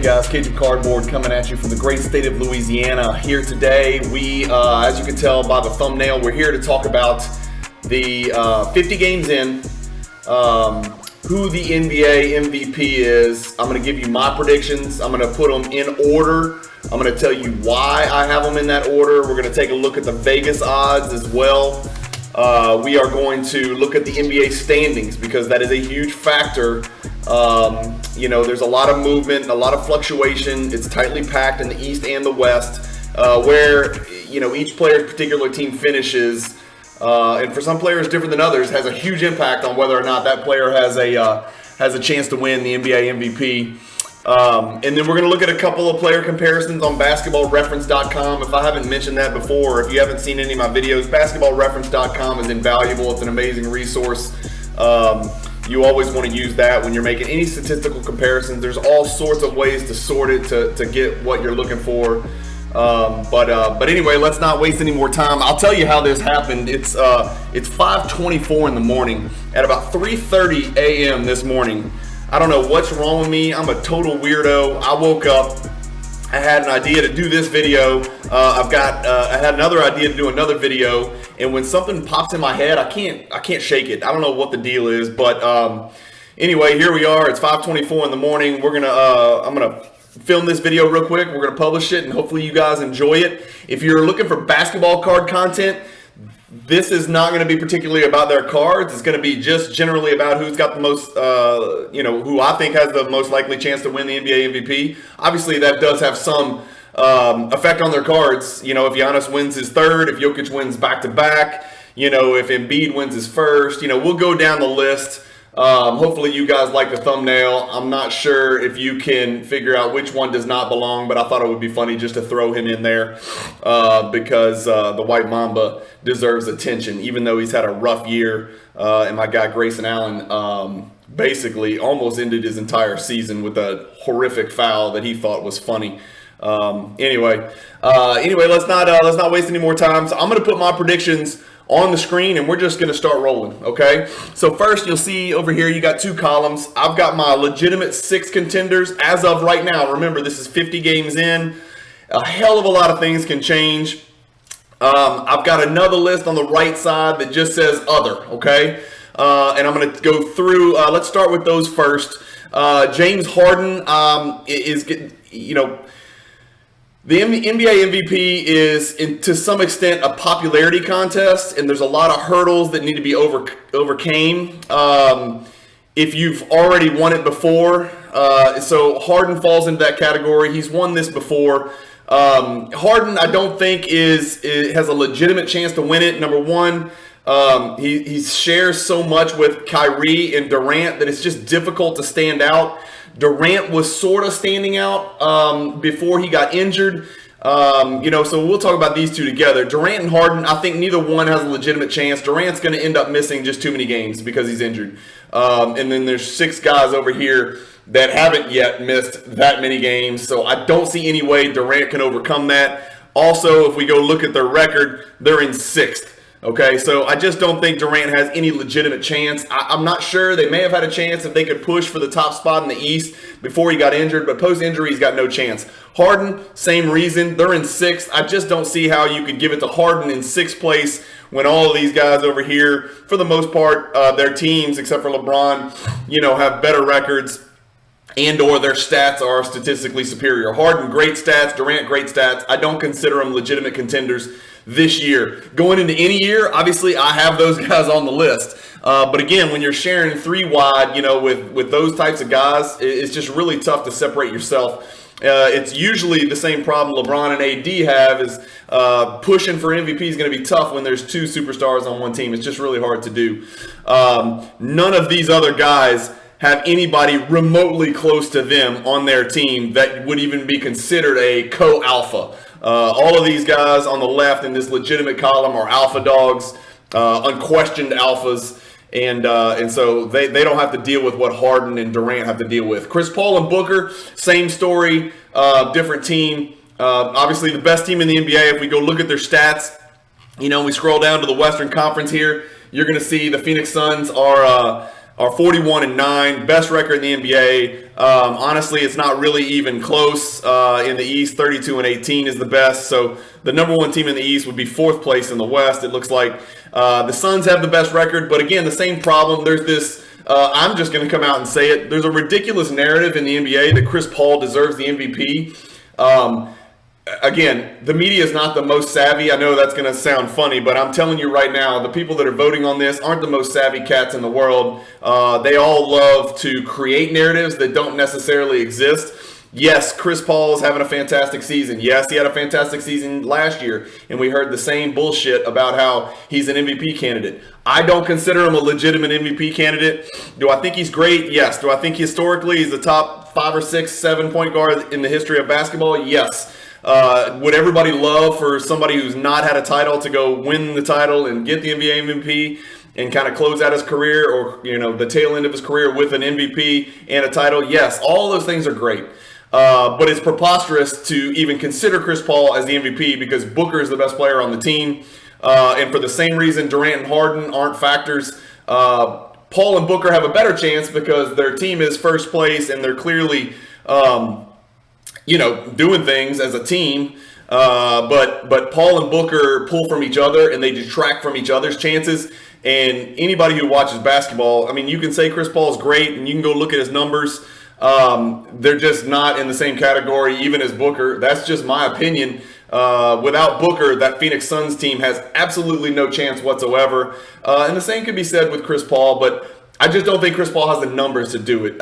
guys, Cajun Cardboard coming at you from the great state of Louisiana. Here today, we, as you can tell by the thumbnail, we're here to talk about the 50 games in, who the NBA MVP is. I'm going to give you my predictions. I'm going to put them in order. I'm going to tell you why I have them in that order. We're going to take a look at the Vegas odds as well. We are going to look at the NBA standings because that is a huge factor. There's a lot of movement, a lot of fluctuation. It's tightly packed in the East and the West, where each player's particular team finishes, and for some players different than others, has a huge impact on whether or not that player has a chance to win the NBA MVP. And then we're going to look at a couple of player comparisons on basketballreference.com. If I haven't mentioned that before, if you haven't seen any of my videos, basketballreference.com is invaluable. It's an amazing resource. You always want to use that when you're making any statistical comparisons. There's all sorts of ways to sort it to get what you're looking for. But anyway, let's not waste any more time. I'll tell you how this happened. It's 5:24 in the morning. At about 3:30 a.m. this morning, I don't know what's wrong with me. I'm a total weirdo. I woke up. I had an idea to do this video. I had another idea to do another video, and when something pops in my head, I can't shake it. I don't know what the deal is, but anyway, here we are. It's 5:24 in the morning. I'm gonna film this video real quick. We're gonna publish it, and hopefully you guys enjoy it. If you're looking for basketball card content, this is not going to be particularly about their cards. It's going to be just generally about who's got the most, who I think has the most likely chance to win the NBA MVP. Obviously, that does have some effect on their cards. If Giannis wins his third, if Jokic wins back-to-back, if Embiid wins his first, we'll go down the list. Hopefully you guys like the thumbnail. I'm not sure if you can figure out which one does not belong, but I thought it would be funny just to throw him in there because the White Mamba deserves attention, even though he's had a rough year. And my guy Grayson Allen basically almost ended his entire season with a horrific foul that he thought was funny. Anyway, let's not waste any more time. So I'm going to put my predictions on the screen, and we're just going to start rolling, okay? So first, you'll see over here, you got two columns. I've got my legitimate 6 contenders as of right now. Remember, this is 50 games in. A hell of a lot of things can change. I've got another list on the right side that just says other, okay? And I'm going to go through. Let's start with those first. James Harden is the NBA MVP is, to some extent, a popularity contest, and there's a lot of hurdles that need to be overcame. If you've already won it before, so Harden falls into that category. He's won this before. Harden, I don't think has a legitimate chance to win it. Number one, he shares so much with Kyrie and Durant that it's just difficult to stand out. Durant was sort of standing out before he got injured. So we'll talk about these two together. Durant and Harden, I think neither one has a legitimate chance. Durant's going to end up missing just too many games because he's injured. And then there's 6 guys over here that haven't yet missed that many games. So I don't see any way Durant can overcome that. Also, if we go look at their record, they're in 6th. Okay, so I just don't think Durant has any legitimate chance. I'm not sure. They may have had a chance if they could push for the top spot in the East before he got injured, but post-injury, he's got no chance. Harden, same reason. They're in 6th. I just don't see how you could give it to Harden in 6th place when all of these guys over here, for the most part, their teams, except for LeBron, have better records and or their stats are statistically superior. Harden, great stats. Durant, great stats. I don't consider them legitimate contenders this year. Going into any year, obviously I have those guys on the list. But again, when you're sharing 3 wide, with those types of guys, it's just really tough to separate yourself. It's usually the same problem LeBron and AD have is pushing for MVP is going to be tough when there's 2 superstars on one team. It's just really hard to do. None of these other guys have anybody remotely close to them on their team that would even be considered a co-alpha. All of these guys on the left in this legitimate column are alpha dogs, unquestioned alphas, and so they don't have to deal with what Harden and Durant have to deal with. Chris Paul and Booker, same story, different team. Obviously the best team in the NBA, if we go look at their stats, we scroll down to the Western Conference here, you're going to see the Phoenix Suns are are 41-9, best record in the NBA. Honestly, it's not really even close. In the East, 32-18 is the best. So the number one team in the East would be fourth place in the West. It looks like the Suns have the best record, but again, the same problem. There's this. I'm just going to come out and say it. There's a ridiculous narrative in the NBA that Chris Paul deserves the MVP. Again, the media is not the most savvy. I know that's going to sound funny, but I'm telling you right now, the people that are voting on this aren't the most savvy cats in the world. They all love to create narratives that don't necessarily exist. Yes, Chris Paul is having a fantastic season. Yes, he had a fantastic season last year, and we heard the same bullshit about how he's an MVP candidate. I don't consider him a legitimate MVP candidate. Do I think he's great? Yes. Do I think historically he's the top 5 or 6, 7 point guard in the history of basketball? Yes. Would everybody love for somebody who's not had a title to go win the title and get the NBA MVP and kind of close out his career, or the tail end of his career with an MVP and a title? Yes, all those things are great. But it's preposterous to even consider Chris Paul as the MVP because Booker is the best player on the team. And for the same reason, Durant and Harden aren't factors. Paul and Booker have a better chance because their team is first place and they're clearly doing things as a team. But Paul and Booker pull from each other and they detract from each other's chances. And anybody who watches basketball, I mean, you can say Chris Paul is great and you can go look at his numbers. They're just not in the same category, even as Booker. That's just my opinion. Without Booker, that Phoenix Suns team has absolutely no chance whatsoever. And the same could be said with Chris Paul, but I just don't think Chris Paul has the numbers to do it.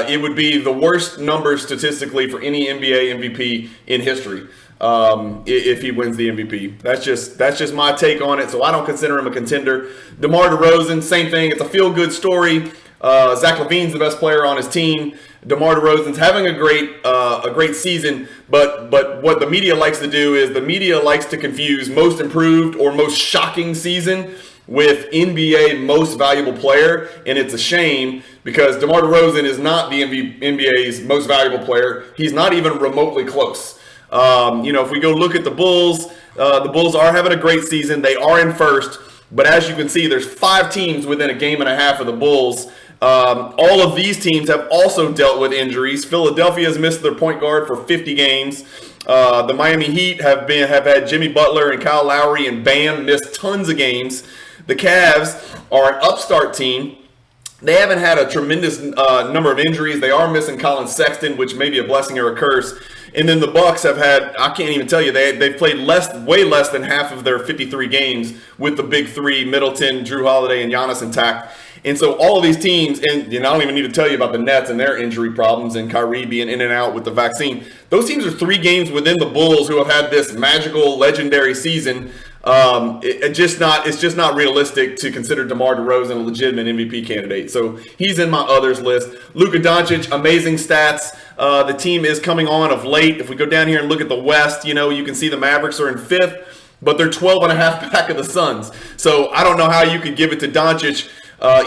It would be the worst numbers statistically for any NBA MVP in history if he wins the MVP. That's just my take on it. So I don't consider him a contender. DeMar DeRozan, same thing. It's a feel-good story. Zach LaVine's the best player on his team. DeMar DeRozan's having a great season, but what the media likes to do is the media likes to confuse most improved or most shocking season with NBA most valuable player, and it's a shame because DeMar DeRozan is not the NBA's most valuable player. He's not even remotely close. If we go look at the Bulls are having a great season. They are in first, but as you can see, there's 5 teams within a game and a half of the Bulls. All of these teams have also dealt with injuries. Philadelphia has missed their point guard for 50 games. The Miami Heat have had Jimmy Butler and Kyle Lowry and Bam miss tons of games. The Cavs are an upstart team. They haven't had a tremendous number of injuries. They are missing Colin Sexton, which may be a blessing or a curse. And then the Bucks have had, I can't even tell you, they've played way less than half of their 53 games with the big three, Middleton, Drew Holiday, and Giannis intact. And so all of these teams, and I don't even need to tell you about the Nets and their injury problems and Kyrie being in and out with the vaccine. Those teams are 3 games within the Bulls who have had this magical, legendary season. It's just not realistic to consider DeMar DeRozan a legitimate MVP candidate. So he's in my others list. Luka Doncic, amazing stats. The team is coming on of late. If we go down here and look at the West, you can see the Mavericks are in 5th, but they're 12 and a half back of the Suns. So I don't know how you could give it to Doncic.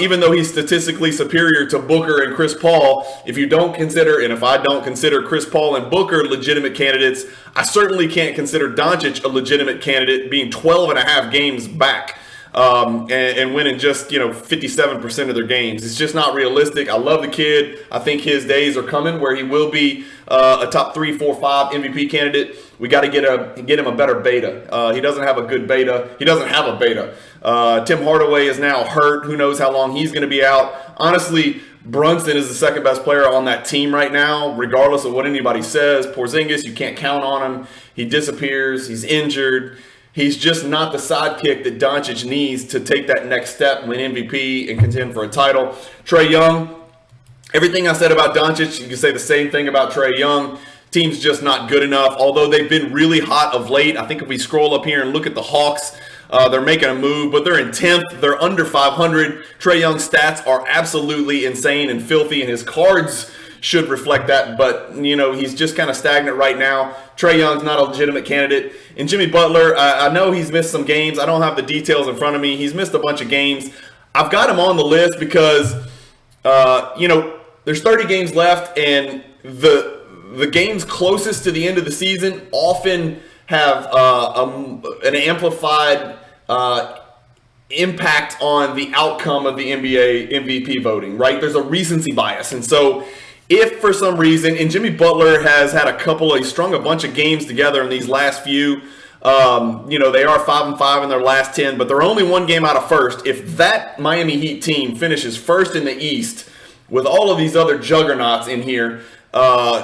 Even though he's statistically superior to Booker and Chris Paul, if you don't consider, and if I don't consider Chris Paul and Booker legitimate candidates, I certainly can't consider Doncic a legitimate candidate being 12 and a half games back and winning just, 57% of their games. It's just not realistic. I love the kid. I think his days are coming where he will be a top 3, 4, 5 MVP candidate. We got to get him a better beta. He doesn't have a good beta. He doesn't have a beta. Tim Hardaway is now hurt. Who knows how long he's going to be out. Honestly, Brunson is the second best player on that team right now, regardless of what anybody says. Porzingis, you can't count on him. He disappears. He's injured. He's just not the sidekick that Doncic needs to take that next step, win MVP, and contend for a title. Trae Young, everything I said about Doncic, you can say the same thing about Trae Young. Team's just not good enough, although they've been really hot of late. I think if we scroll up here and look at the Hawks, they're making a move, but they're in 10th. They're under 500. Trae Young's stats are absolutely insane and filthy, and his cards should reflect that, but he's just kind of stagnant right now. Trae Young's not a legitimate candidate. And Jimmy Butler, I know he's missed some games. I don't have the details in front of me. He's missed a bunch of games. I've got him on the list because there's 30 games left, and the games closest to the end of the season often have an amplified impact on the outcome of the NBA MVP voting, right? There's a recency bias. And so if for some reason, and Jimmy Butler has had he's strung a bunch of games together in these last few, they are 5-5 in their last 10, but they're only one game out of first. If that Miami Heat team finishes first in the East with all of these other juggernauts in here,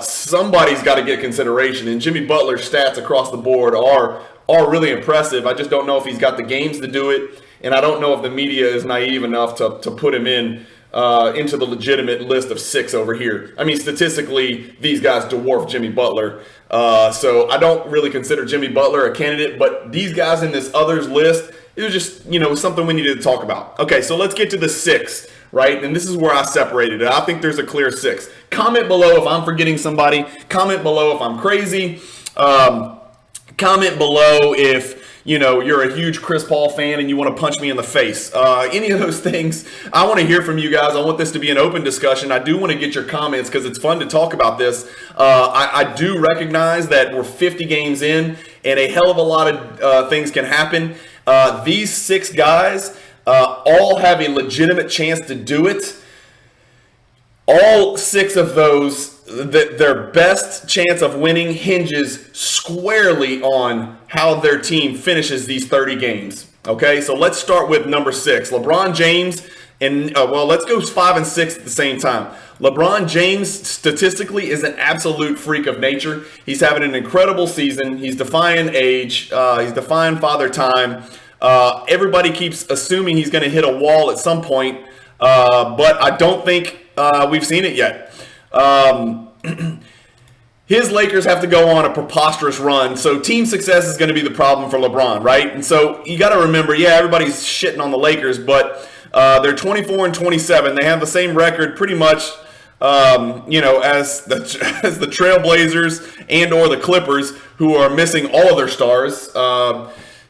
somebody's got to get consideration. And Jimmy Butler's stats across the board are really impressive. I just don't know if he's got the games to do it. And I don't know if the media is naive enough to put him into the legitimate list of 6 over here. I mean, statistically, these guys dwarf Jimmy Butler. So I don't really consider Jimmy Butler a candidate, but these guys in this others list, it was just, something we needed to talk about. Okay, so let's get to the 6, right? And this is where I separated it. I think there's a clear 6. Comment below if I'm forgetting somebody. Comment below if I'm crazy. Comment below if you're a huge Chris Paul fan and you want to punch me in the face. Any of those things, I want to hear from you guys. I want this to be an open discussion. I do want to get your comments because it's fun to talk about this. I do recognize that we're 50 games in and a hell of a lot of things can happen. These 6 guys all have a legitimate chance to do it. All 6 of those, their best chance of winning hinges squarely on how their team finishes these 30 games. Okay, so let's start with number 6. LeBron James, and let's go 5 and 6 at the same time. LeBron James statistically is an absolute freak of nature. He's having an incredible season. He's defying age. He's defying father time. Everybody keeps assuming he's going to hit a wall at some point, but I don't think we've seen it yet. His Lakers have to go on a preposterous run, so team success is going to be the problem for LeBron, right? And so you got to remember, everybody's shitting on the Lakers, but they're 24 and 27. They have the same record pretty much, as the Trailblazers and or the Clippers, who are missing all of their stars.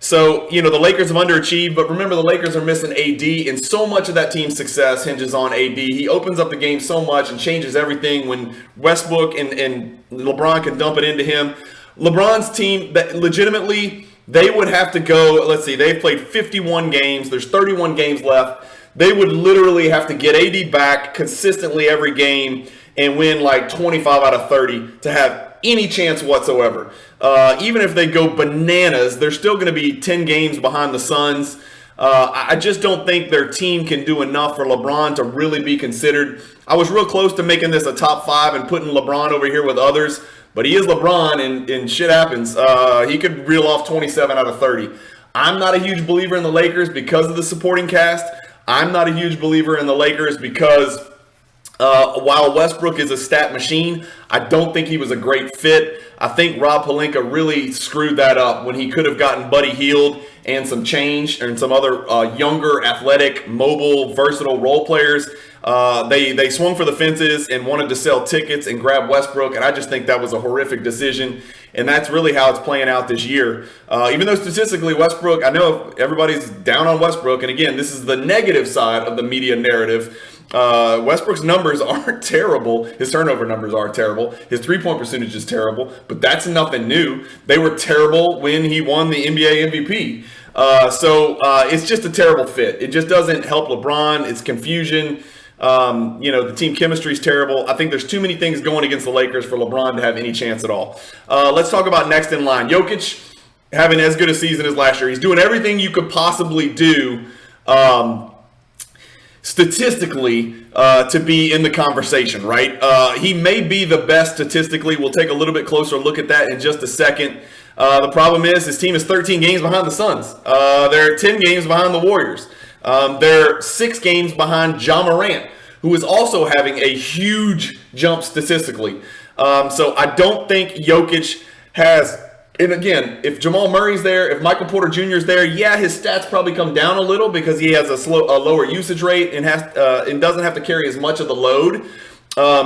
So, the Lakers have underachieved, but remember the Lakers are missing AD, and so much of that team's success hinges on AD. He opens up the game so much and changes everything when Westbrook and LeBron can dump it into him. LeBron's team, that legitimately, they would have to go, let's see, they've played 51 games. There's 31 games left. They would literally have to get AD back consistently every game and win like 25 out of 30 to have any chance whatsoever. Even if they go bananas, they're still going to be 10 games behind the Suns. I just don't think their team can do enough for LeBron to really be considered. I was real close to making this a top 5 and putting LeBron over here with others, but he is LeBron and shit happens. He could reel off 27 out of 30. I'm not a huge believer in the Lakers because of the supporting cast. I'm not a huge believer in the Lakers because while Westbrook is a stat machine, I don't think he was a great fit. I think Rob Pelinka really screwed that up when he could have gotten Buddy Hield and some change and some other younger, athletic, mobile, versatile role players. They swung for the fences and wanted to sell tickets and grab Westbrook, and I just think that was a horrific decision, and that's really how it's playing out this year. Even though statistically Westbrook, I know everybody's down on Westbrook, and again, this is the negative side of the media narrative. Westbrook's numbers aren't terrible. His turnover numbers are terrible. His three-point percentage is terrible, but that's nothing new. They were terrible when he won the NBA MVP. So it's just a terrible fit. It just doesn't help LeBron. It's confusion. The team chemistry is terrible. I think there's too many things going against the Lakers for LeBron to have any chance at all. Let's talk about next in line. Jokic having as good a season as last year. He's doing everything you could possibly do statistically to be in the conversation, right? He may be the best statistically. We'll take a little bit closer look at that in just a second. The problem is his team is 13 games behind the Suns. They're 10 games behind the Warriors. They're 6 games behind Ja Morant, who is also having a huge jump statistically. So I don't think Jokic has... And again, if Jamal Murray's there, if Michael Porter Jr. is there, his stats probably come down a little because he has a lower usage rate and doesn't have to carry as much of the load.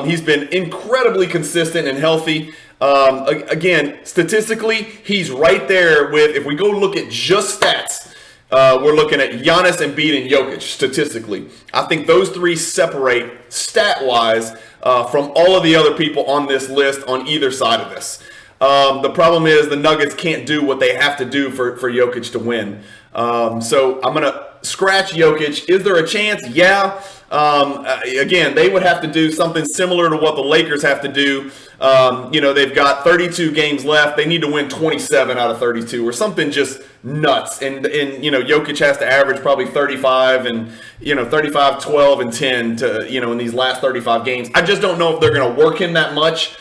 He's been incredibly consistent and healthy. Again, statistically, he's right there with, if we go look at just stats, we're looking at Giannis, Embiid, and Jokic statistically. I think those three separate stat-wise from all of the other people on this list on either side of this. The problem is the Nuggets can't do what they have to do for Jokic to win. So I'm going to scratch Jokic. Is there a chance? Yeah. Again, they would have to do something similar to what the Lakers have to do. They've got 32 games left. They need to win 27 out of 32 or something just nuts. And Jokic has to average probably 35 and, 35, 12, and 10 to, in these last 35 games. I just don't know if they're going to work him that much.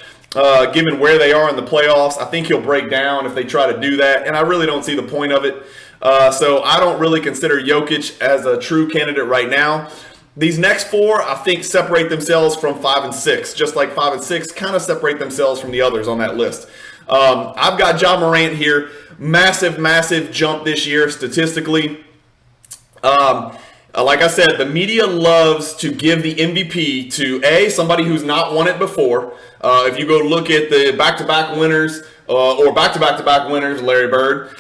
Given where they are in the playoffs, I think he'll break down if they try to do that, and I really don't see the point of it. So I don't really consider Jokic as a true candidate right now. These next four, I think, separate themselves from 5 and 6, just like 5 and 6 kind of separate themselves from the others on that list. I've got Ja Morant here. Massive, massive jump this year statistically. Like I said, the media loves to give the MVP to somebody who's not won it before. If you go look at the back-to-back winners or back-to-back-to-back winners, Larry Bird,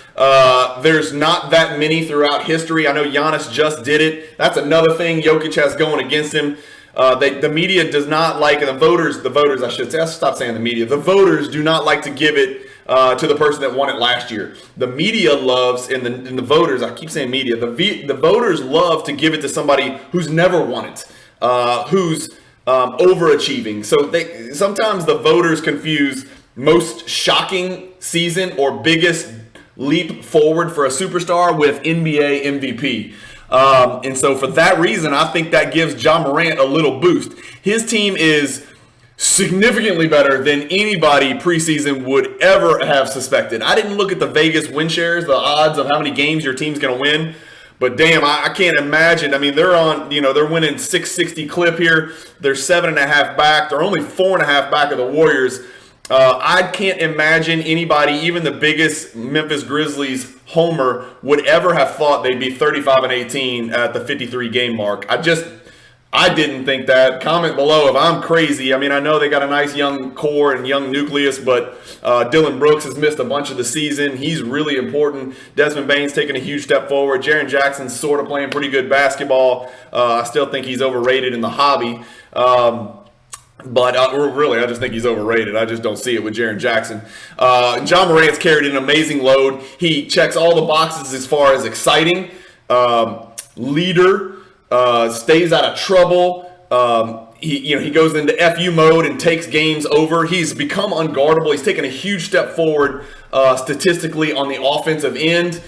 there's not that many throughout history. I know Giannis just did it. That's another thing Jokic has going against him. The media does not like, and the voters, I should say, I stop saying the media. The voters do not like to give it to the person that won it last year. The media loves, and the voters, I keep saying media, the voters love to give it to somebody who's never won it, who's overachieving. So sometimes the voters confuse most shocking season or biggest leap forward for a superstar with NBA MVP. And so for that reason, I think that gives Ja Morant a little boost. His team is significantly better than anybody preseason would ever have suspected. I didn't look at the Vegas win shares, the odds of how many games your team's going to win. But damn, I can't imagine. I mean, they're winning 660 clip here. They're 7.5 back. They're only 4.5 back of the Warriors. I can't imagine anybody, even the biggest Memphis Grizzlies homer, would ever have thought they'd be 35-18 at the 53 game mark. I didn't think that. Comment below if I'm crazy. I mean, I know they got a nice young core and young nucleus, but Dylan Brooks has missed a bunch of the season. He's really important. Desmond Bane's taking a huge step forward. Jaren Jackson's sort of playing pretty good basketball. I still think he's overrated in the hobby. But really, I just think he's overrated. I just don't see it with Jaren Jackson. Ja Morant's carried an amazing load. He checks all the boxes as far as exciting, leader, stays out of trouble. He goes into FU mode and takes games over. He's become unguardable. He's taken a huge step forward statistically on the offensive end.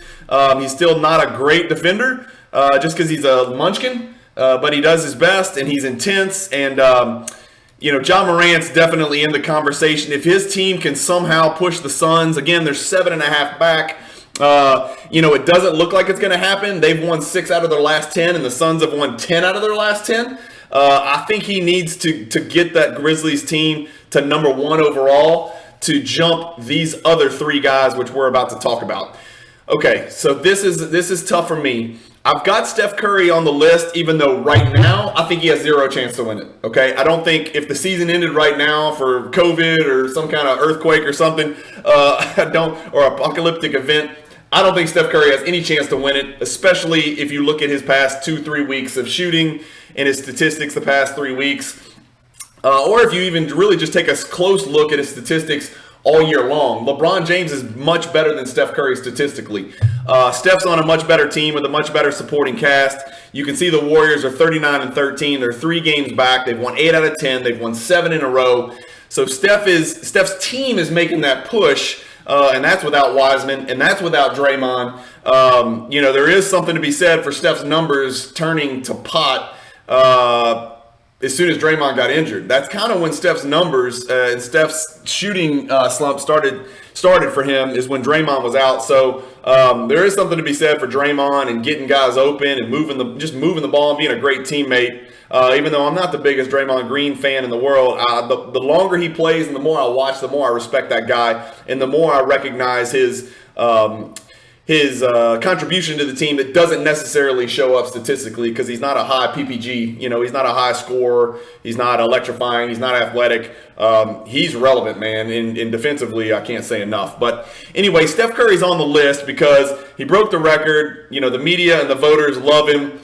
He's still not a great defender just because he's a munchkin, but he does his best and he's intense. And Ja Morant's definitely in the conversation. If his team can somehow push the Suns, again, they're 7.5 back. It doesn't look like it's going to happen. They've won 6 out of their last 10, and the Suns have won 10 out of their last 10. I think he needs to get that Grizzlies team to number 1 overall to jump these other 3 guys, which we're about to talk about. Okay, so this is tough for me. I've got Steph Curry on the list, even though right now I think he has 0 chance to win it. Okay, I don't think if the season ended right now for COVID or some kind of earthquake or something, or apocalyptic event, I don't think Steph Curry has any chance to win it, especially if you look at his past 2-3 weeks of shooting and his statistics the past 3 weeks, or if you even really just take a close look at his statistics all year long. LeBron James is much better than Steph Curry statistically. Steph's on a much better team with a much better supporting cast. You can see the Warriors are 39-13. They're 3 games back. They've won 8 out of 10. They've won 7 in a row. So Steph's team is making that push, and that's without Wiseman, and that's without Draymond. There is something to be said for Steph's numbers turning to pot as soon as Draymond got injured. That's kind of when Steph's numbers and Steph's shooting slump started for him, is when Draymond was out. So there is something to be said for Draymond and getting guys open and moving the ball and being a great teammate. Even though I'm not the biggest Draymond Green fan in the world, the longer he plays and the more I watch, the more I respect that guy and the more I recognize his contribution to the team that doesn't necessarily show up statistically because he's not a high PPG. He's not a high scorer. He's not electrifying. He's not athletic. He's relevant, man. And defensively, I can't say enough. But anyway, Steph Curry's on the list because he broke the record. The media and the voters love him.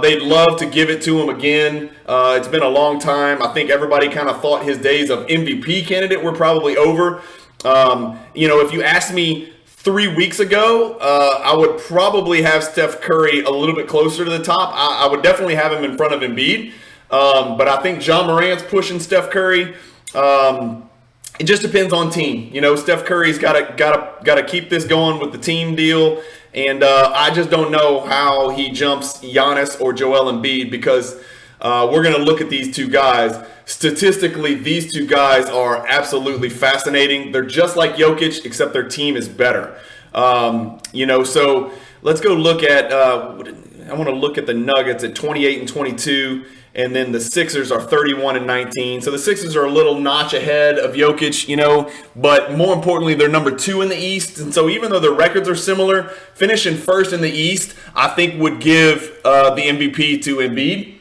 They'd love to give it to him again. It's been a long time. I think everybody kind of thought his days of MVP candidate were probably over. If you asked me 3 weeks ago, I would probably have Steph Curry a little bit closer to the top. I would definitely have him in front of Embiid. But I think John Morant's pushing Steph Curry. It just depends on team. Steph Curry's got to keep this going with the team deal. And I just don't know how he jumps Giannis or Joel Embiid, because we're going to look at these two guys. Statistically, these two guys are absolutely fascinating. They're just like Jokic, except their team is better. So let's go look at I want to look at the Nuggets at 28 and 22, and then the Sixers are 31 and 19. So the Sixers are a little notch ahead of Jokic, but more importantly, they're number 2 in the East. And so even though the records are similar, finishing first in the East, I think would give the MVP to Embiid.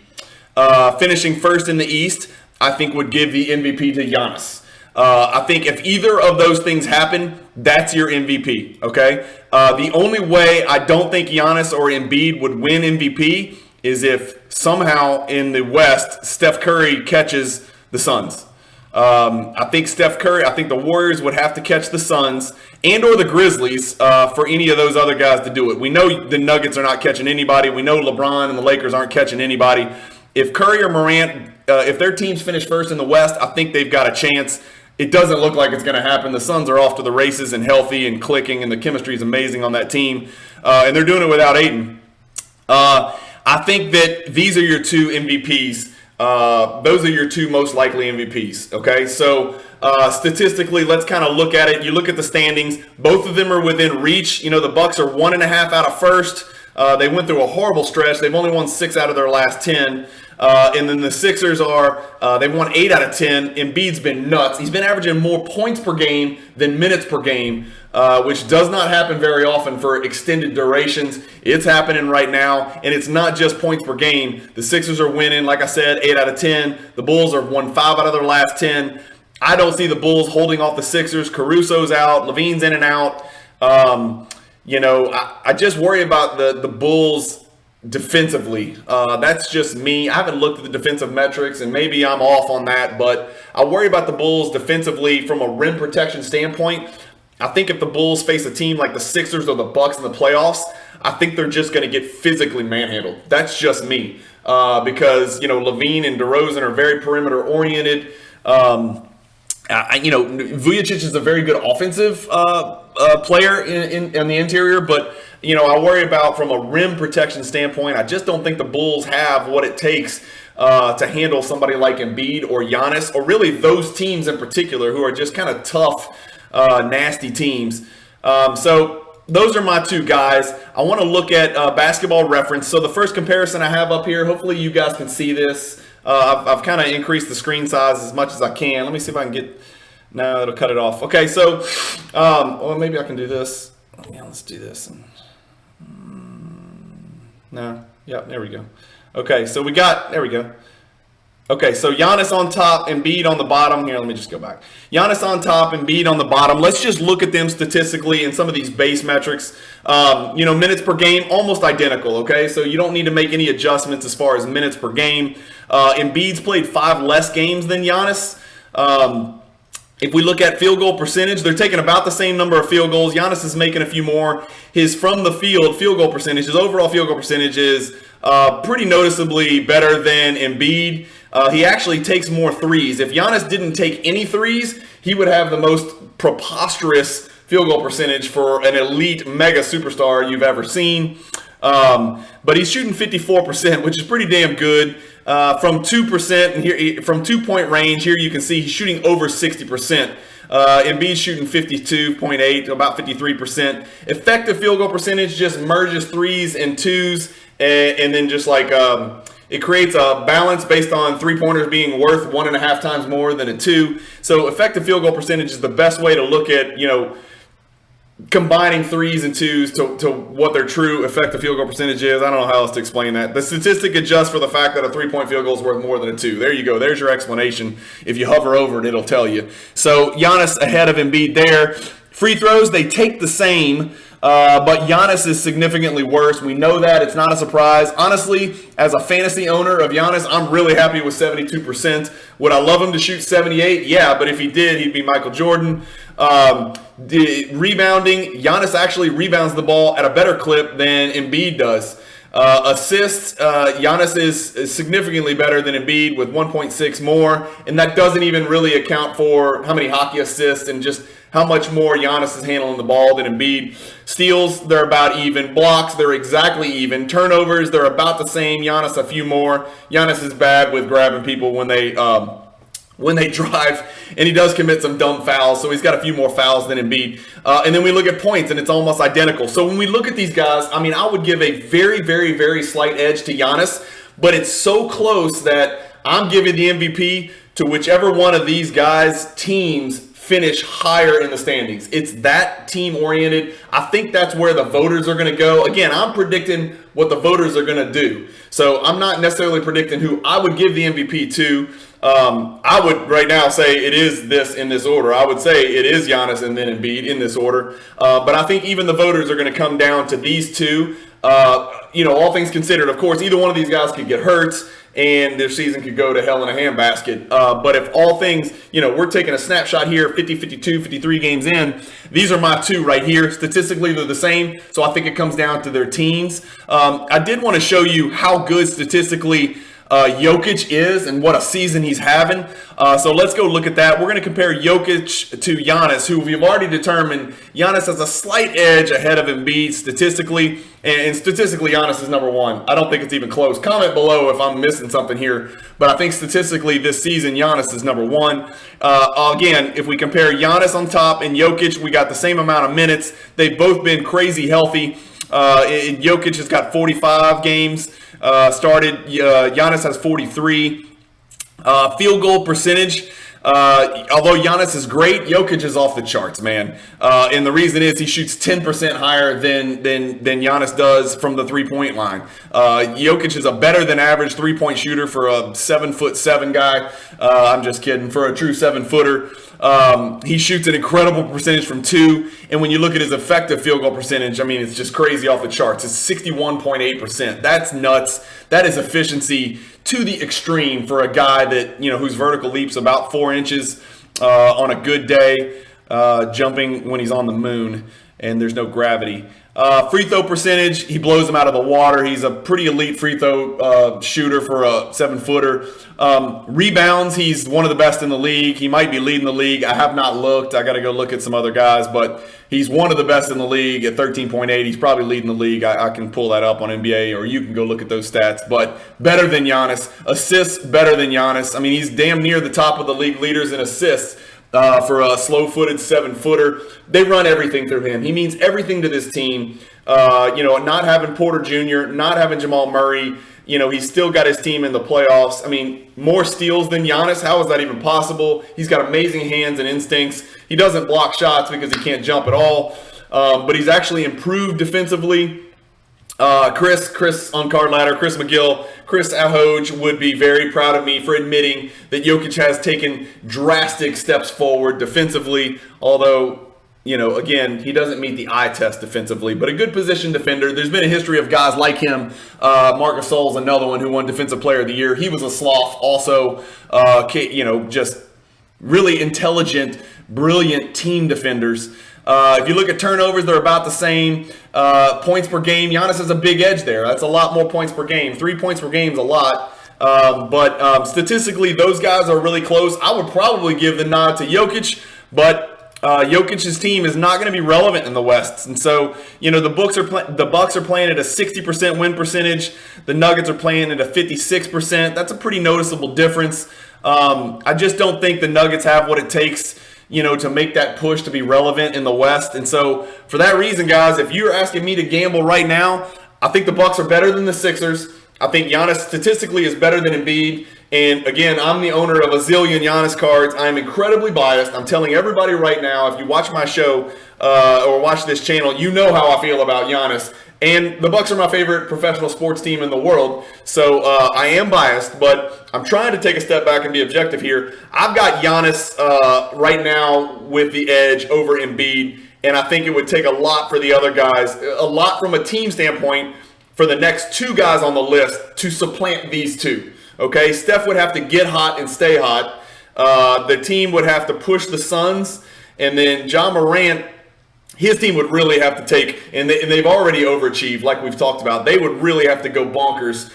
Finishing first in the East, I think would give the MVP to Giannis. I think if either of those things happen, that's your MVP, okay? The only way I don't think Giannis or Embiid would win MVP is if somehow in the West, Steph Curry catches the Suns. I think the Warriors would have to catch the Suns and or the Grizzlies for any of those other guys to do it. We know the Nuggets are not catching anybody. We know LeBron and the Lakers aren't catching anybody. If Curry or Morant, if their teams finish first in the West, I think they've got a chance. It doesn't look like it's going to happen. The Suns are off to the races and healthy and clicking, and the chemistry is amazing on that team. And they're doing it without Ayton. I think that these are your two MVPs. Those are your two most likely MVPs. Okay, so statistically, let's kind of look at it. You look at the standings. Both of them are within reach. The Bucks are 1.5 out of first. They went through a horrible stretch. They've only won 6 out of their last 10. And then the Sixers they've won 8 out of 10. Embiid's been nuts. He's been averaging more points per game than minutes per game, which does not happen very often for extended durations. It's happening right now, and it's not just points per game. The Sixers are winning, like I said, 8 out of 10. The Bulls have won 5 out of their last 10. I don't see the Bulls holding off the Sixers. Caruso's out. Levine's in and out. I just worry about the Bulls defensively. That's just me. I haven't looked at the defensive metrics, and maybe I'm off on that, but I worry about the Bulls defensively from a rim protection standpoint. I think if the Bulls face a team like the Sixers or the Bucks in the playoffs, I think they're just going to get physically manhandled. That's just me. Because, Levine and DeRozan are very perimeter oriented. Vujacic is a very good offensive player in the interior, but I worry about from a rim protection standpoint. I just don't think the Bulls have what it takes to handle somebody like Embiid or Giannis, or really those teams in particular who are just kind of tough, nasty teams. So those are my two guys. I want to look at Basketball Reference. So the first comparison I have up here, hopefully you guys can see this. I've kind of increased the screen size as much as I can. Let me see if I can get... No, it'll cut it off. Okay, so maybe I can do this. Yeah, let's do this. No, yeah, there we go. Okay, so there we go. Okay, so Giannis on top, Embiid on the bottom. Here, let me just go back. Giannis on top, Embiid on the bottom. Let's just look at them statistically in some of these base metrics. Minutes per game, almost identical, okay? So you don't need to make any adjustments as far as minutes per game. Embiid's played 5 less games than Giannis. If we look at field goal percentage, they're taking about the same number of field goals. Giannis is making a few more. His from the field goal percentage, his overall field goal percentage is pretty noticeably better than Embiid. He actually takes more threes. If Giannis didn't take any threes, he would have the most preposterous field goal percentage for an elite mega superstar you've ever seen. But he's shooting 54%, which is pretty damn good. From 2% and here from 2-point range, here you can see he's shooting over 60%. Embiid's shooting 52.8 to about 53%. Effective field goal percentage just merges threes and twos, and then just like it creates a balance based on 3-pointers being worth 1.5 times more than a 2. So effective field goal percentage is the best way to look at combining threes and twos to what their true effective field goal percentage is. I don't know how else to explain that. The statistic adjusts for the fact that a 3-point field goal is worth more than a 2. There you go. There's your explanation. If you hover over it, it'll tell you. So Giannis ahead of Embiid there. Free throws, they take the same. But Giannis is significantly worse. We know that. It's not a surprise. Honestly, as a fantasy owner of Giannis, I'm really happy with 72%. Would I love him to shoot 78? Yeah, but if he did, he'd be Michael Jordan. The rebounding, Giannis actually rebounds the ball at a better clip than Embiid does. Assists, Giannis is significantly better than Embiid with 1.6 more, and that doesn't even really account for how many hockey assists and just how much more Giannis is handling the ball than Embiid. Steals, they're about even. Blocks, they're exactly even. Turnovers, they're about the same. Giannis a few more. Giannis is bad with grabbing people when they drive, and he does commit some dumb fouls, so he's got a few more fouls than Embiid. And then we look at points, and it's almost identical. So when we look at these guys, I mean, I would give a very, very, very slight edge to Giannis, but it's so close that I'm giving the MVP to whichever one of these guys' teams finish higher in the standings. It's that team-oriented. I think that's where the voters are going to go. Again, I'm predicting what the voters are going to do. So I'm not necessarily predicting who I would give the MVP to. I would right now say it is this in this order. I would say it is Giannis and then Embiid in this order. But I think even the voters are going to come down to these two. All things considered, of course, either one of these guys could get hurt and their season could go to hell in a handbasket. But if all things, we're taking a snapshot here, 50, 52, 53 games in, these are my two right here. Statistically, they're the same, so I think it comes down to their teams. I did want to show you how good statistically Jokic is and what a season he's having. So let's go look at that. We're going to compare Jokic to Giannis, who we've already determined Giannis has a slight edge ahead of Embiid statistically. And statistically, Giannis is number one. I don't think it's even close. Comment below if I'm missing something here. But I think statistically this season, Giannis is number one. Again, if we compare Giannis on top and Jokic, we got the same amount of minutes. They've both been crazy healthy. Jokic has got 45 games started. Giannis has 43. Field goal percentage. Although Giannis is great, Jokic is off the charts, man. And the reason is he shoots 10% higher than Giannis does from the three-point line. Jokic is a better than average three-point shooter for a 7'7" guy. I'm just kidding. For a true 7-footer. He shoots an incredible percentage from two, and when you look at his effective field goal percentage, I mean, it's just crazy off the charts. It's 61.8%. That's nuts. That is efficiency to the extreme for a guy that, whose vertical leap's about 4 inches on a good day, jumping when he's on the moon and there's no gravity. Free throw percentage, he blows them out of the water. He's a pretty elite free throw shooter for a 7-footer. Rebounds, he's one of the best in the league. He might be leading the league. I have not looked. I got to go look at some other guys, but he's one of the best in the league at 13.8. He's probably leading the league. I can pull that up on NBA, or you can go look at those stats, but better than Giannis. Assists, better than Giannis. I mean, he's damn near the top of the league leaders in assists. For a slow-footed 7-footer. They run everything through him. He means everything to this team. Not having Porter Jr., not having Jamal Murray, he's still got his team in the playoffs. I mean, more steals than Giannis. How is that even possible? He's got amazing hands and instincts. He doesn't block shots because he can't jump at all. But he's actually improved defensively. Chris on Card Ladder, Chris McGill, Chris Ahoj would be very proud of me for admitting that Jokic has taken drastic steps forward defensively, although, again, he doesn't meet the eye test defensively, but a good position defender. There's been a history of guys like him. Marc Gasol's another one who won Defensive Player of the Year. He was a sloth also, just really intelligent, brilliant team defenders. If you look at turnovers, they're about the same. Points per game, Giannis has a big edge there. That's a lot more points per game. 3 points per game is a lot. But statistically, those guys are really close. I would probably give the nod to Jokic, but Jokic's team is not going to be relevant in the West. And so, the Bucks are playing at a 60% win percentage. The Nuggets are playing at a 56%. That's a pretty noticeable difference. I just don't think the Nuggets have what it takes to make that push to be relevant in the West. And so for that reason, guys, if you're asking me to gamble right now, I think the Bucks are better than the Sixers. I think Giannis statistically is better than Embiid. And again, I'm the owner of a zillion Giannis cards. I'm incredibly biased. I'm telling everybody right now, if you watch my show or watch this channel, you know how I feel about Giannis. And the Bucks are my favorite professional sports team in the world. So I am biased, but I'm trying to take a step back and be objective here. I've got Giannis right now with the edge over Embiid. And I think it would take a lot for the other guys, a lot from a team standpoint, for the next two guys on the list to supplant these two. Okay, Steph would have to get hot and stay hot. The team would have to push the Suns, and then John Moran, his team would really have to take, and they've already overachieved, like we've talked about. They would really have to go bonkers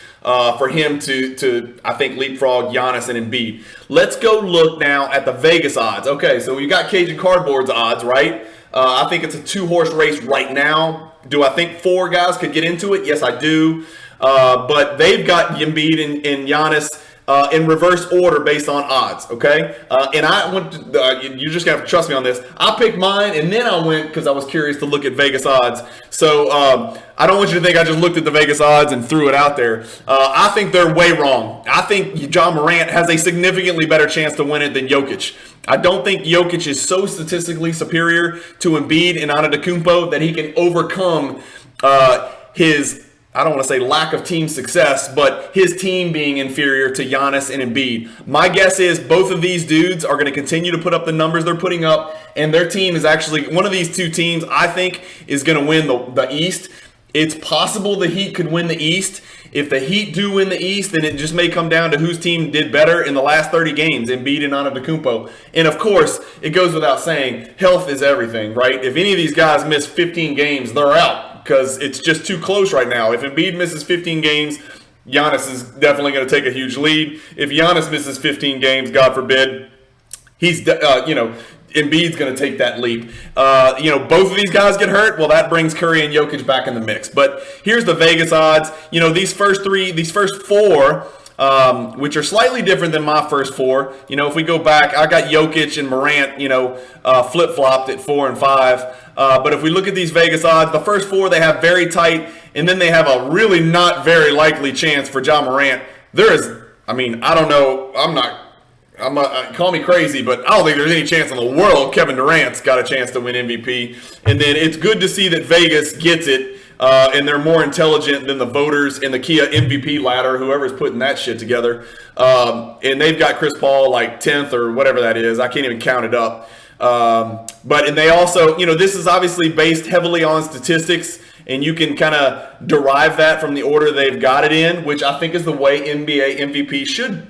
for him to I think, leapfrog Giannis and Embiid. Let's go look now at the Vegas odds. Okay, so we've got Cajun Cardboard's odds, right? I think it's a two-horse race right now. Do I think four guys could get into it? Yes, I do. But they've got Embiid and Giannis in reverse order based on odds, okay? And I went to, you're just going to have to trust me on this. I picked mine, and then I went, because I was curious to look at Vegas odds. So I don't want you to think I just looked at the Vegas odds and threw it out there. I think they're way wrong. I think John Morant has a significantly better chance to win it than Jokic. I don't think Jokic is so statistically superior to Embiid and Antetokounmpo that he can overcome his, I don't want to say lack of team success, but his team being inferior to Giannis and Embiid. My guess is both of these dudes are going to continue to put up the numbers they're putting up, and their team is actually, one of these two teams, I think, is going to win the East. It's possible the Heat could win the East. If the Heat do win the East, then it just may come down to whose team did better in the last 30 games, Embiid and Antetokounmpo. And of course, it goes without saying, health is everything, right? If any of these guys miss 15 games, they're out because it's just too close right now. If Embiid misses 15 games, Giannis is definitely going to take a huge lead. If Giannis misses 15 games, God forbid, he's, Embiid's going to take that leap. Both of these guys get hurt. Well, that brings Curry and Jokic back in the mix. But here's the Vegas odds. These first four, which are slightly different than my first four. If we go back, I got Jokic and Morant, flip-flopped at 4 and 5. But if we look at these Vegas odds, the first four they have very tight, and then they have a really not very likely chance for John Morant. I don't know. Call me crazy, but I don't think there's any chance in the world Kevin Durant's got a chance to win MVP. And then it's good to see that Vegas gets it, and they're more intelligent than the voters in the Kia MVP ladder, whoever's putting that shit together. And they've got Chris Paul like 10th or whatever that is. I can't even count it up. And they also, this is obviously based heavily on statistics, and you can kind of derive that from the order they've got it in, which I think is the way NBA MVP should.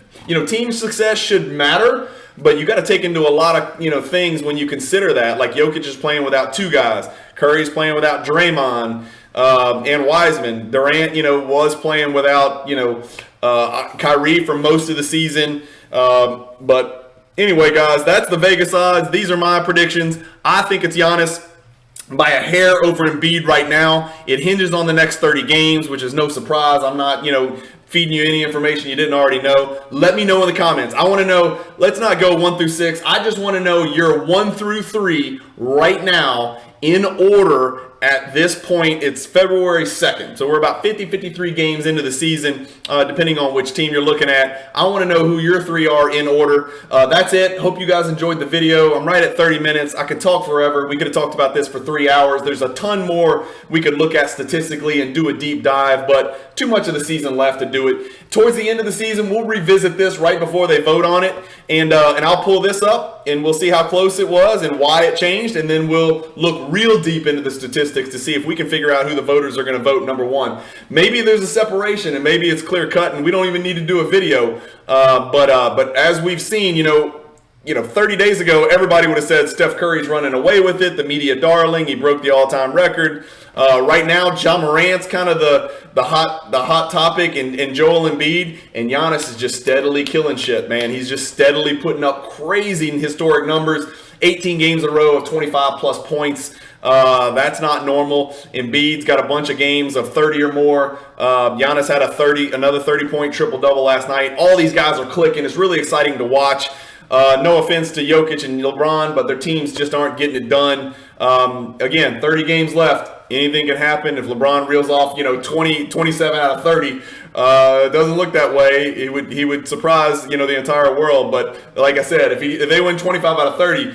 Team success should matter, but you got to take into a lot of, things when you consider that. Like Jokic is playing without two guys. Curry's playing without Draymond and Wiseman. Durant, was playing without, Kyrie for most of the season. But anyway, guys, that's the Vegas odds. These are my predictions. I think it's Giannis by a hair over Embiid right now. It hinges on the next 30 games, which is no surprise. I'm not, feeding you any information you didn't already know. Let me know in the comments. I want to know, let's not go 1 through 6. I just want to know your 1 through 3 right now in order. At this point, it's February 2nd. So we're about 53 games into the season, depending on which team you're looking at. I want to know who your 3 are in order. That's it. Hope you guys enjoyed the video. I'm right at 30 minutes. I could talk forever. We could have talked about this for 3 hours. There's a ton more we could look at statistically and do a deep dive, but too much of the season left to do it. Towards the end of the season, we'll revisit this right before they vote on it, and I'll pull this up, and we'll see how close it was and why it changed, and then we'll look real deep into the statistics to see if we can figure out who the voters are going to vote number 1. Maybe there's a separation, and maybe it's clear cut, and we don't even need to do a video. But as we've seen, 30 days ago, everybody would have said Steph Curry's running away with it, the media darling. He broke the all-time record. Right now, John Morant's kind of the hot topic, and Joel Embiid, and Giannis is just steadily killing shit, man. He's just steadily putting up crazy and historic numbers. 18 games in a row of 25-plus points. That's not normal. Embiid's got a bunch of games of 30 or more. Giannis had another 30-point triple-double last night. All these guys are clicking. It's really exciting to watch. No offense to Jokic and LeBron, but their teams just aren't getting it done. Again, 30 games left. Anything can happen. If LeBron reels off, 27 out of 30, it doesn't look that way. He would surprise, the entire world. But like I said, if they win 25 out of 30,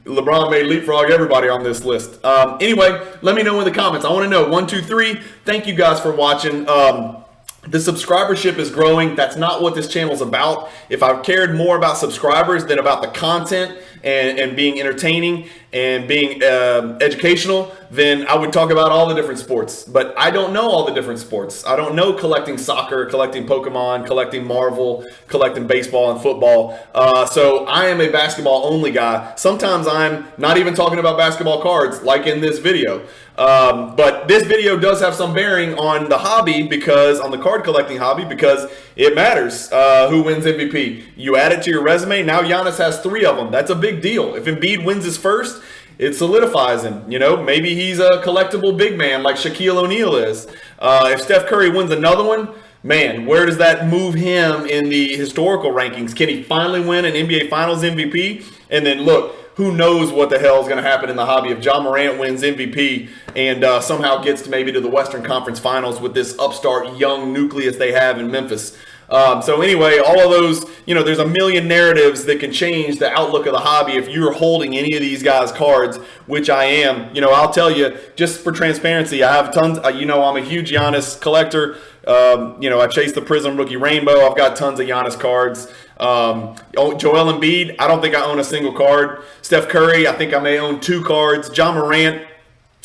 LeBron may leapfrog everybody on this list. Anyway, let me know in the comments. I want to know 1, 2, 3. Thank you guys for watching. The subscribership is growing. That's not what this channel is about. If I cared more about subscribers than about the content, and being entertaining and being educational, then I would talk about all the different sports. But I don't know all the different sports. I don't know collecting soccer, collecting Pokemon, collecting Marvel, collecting baseball and football. So I am a basketball only guy. Sometimes I'm not even talking about basketball cards, like in this video. But this video does have some bearing on the hobby, because on the card collecting hobby, because it matters who wins MVP. You add it to your resume. Now Giannis has 3 of them. That's a big deal. If Embiid wins his first, it solidifies him. You know, maybe he's a collectible big man like Shaquille O'Neal is. If Steph Curry wins another one, man, where does that move him in the historical rankings? Can he finally win an NBA Finals MVP? And then look, who knows what the hell is going to happen in the hobby if Ja Morant wins MVP and somehow gets maybe to the Western Conference Finals with this upstart young nucleus they have in Memphis. So anyway, all of those, you know, there's a million narratives that can change the outlook of the hobby if you're holding any of these guys' cards, which I am. You know, I'll tell you, just for transparency, I have tons, you know, I'm a huge Giannis collector. You know, I chase the Prism Rookie Rainbow. I've got tons of Giannis cards. Joel Embiid, I don't think I own a single card. Steph Curry, I think I may own 2 cards. Ja Morant,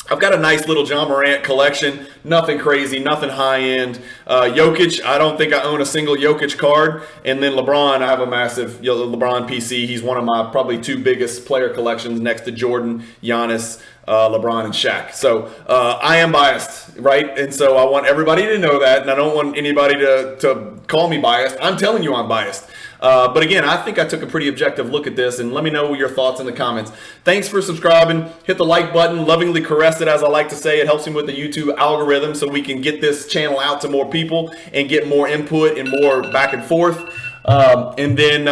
I've got a nice little Ja Morant collection. Nothing crazy, nothing high end. Jokic, I don't think I own a single Jokic card. And then LeBron, I have a massive LeBron PC. He's one of my probably 2 biggest player collections next to Jordan, Giannis, LeBron, and Shaq. So I am biased, right? And so I want everybody to know that, and I don't want anybody to call me biased. I'm telling you I'm biased. But again, I think I took a pretty objective look at this, and let me know your thoughts in the comments. Thanks for subscribing. Hit the like button. Lovingly caress it, as I like to say. It helps me with the YouTube algorithm so we can get this channel out to more people and get more input and more back and forth. And then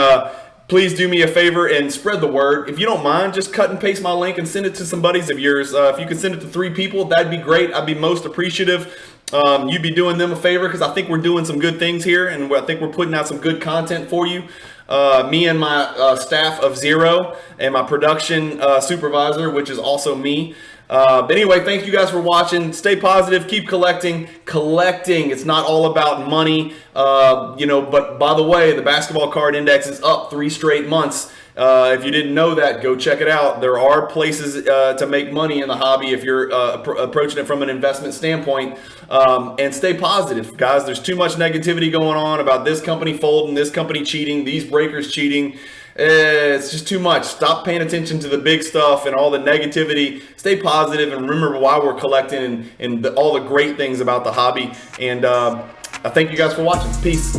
please do me a favor and spread the word. If you don't mind, just cut and paste my link and send it to some buddies of yours. If you could send it to 3 people, that'd be great. I'd be most appreciative. You'd be doing them a favor, because I think we're doing some good things here, and I think we're putting out some good content for you. Me and my staff of 0 and my production supervisor, which is also me. But anyway, thank you guys for watching. Stay positive. Keep collecting. It's not all about money. You know, but by the way, the basketball card index is up 3 straight months. If you didn't know that, go check it out. There are places to make money in the hobby if you're approaching it from an investment standpoint. And stay positive, guys. There's too much negativity going on about this company folding, this company cheating, these breakers cheating. It's just too much. Stop paying attention to the big stuff and all the negativity. Stay positive and remember why we're collecting and all the great things about the hobby. And I thank you guys for watching. Peace.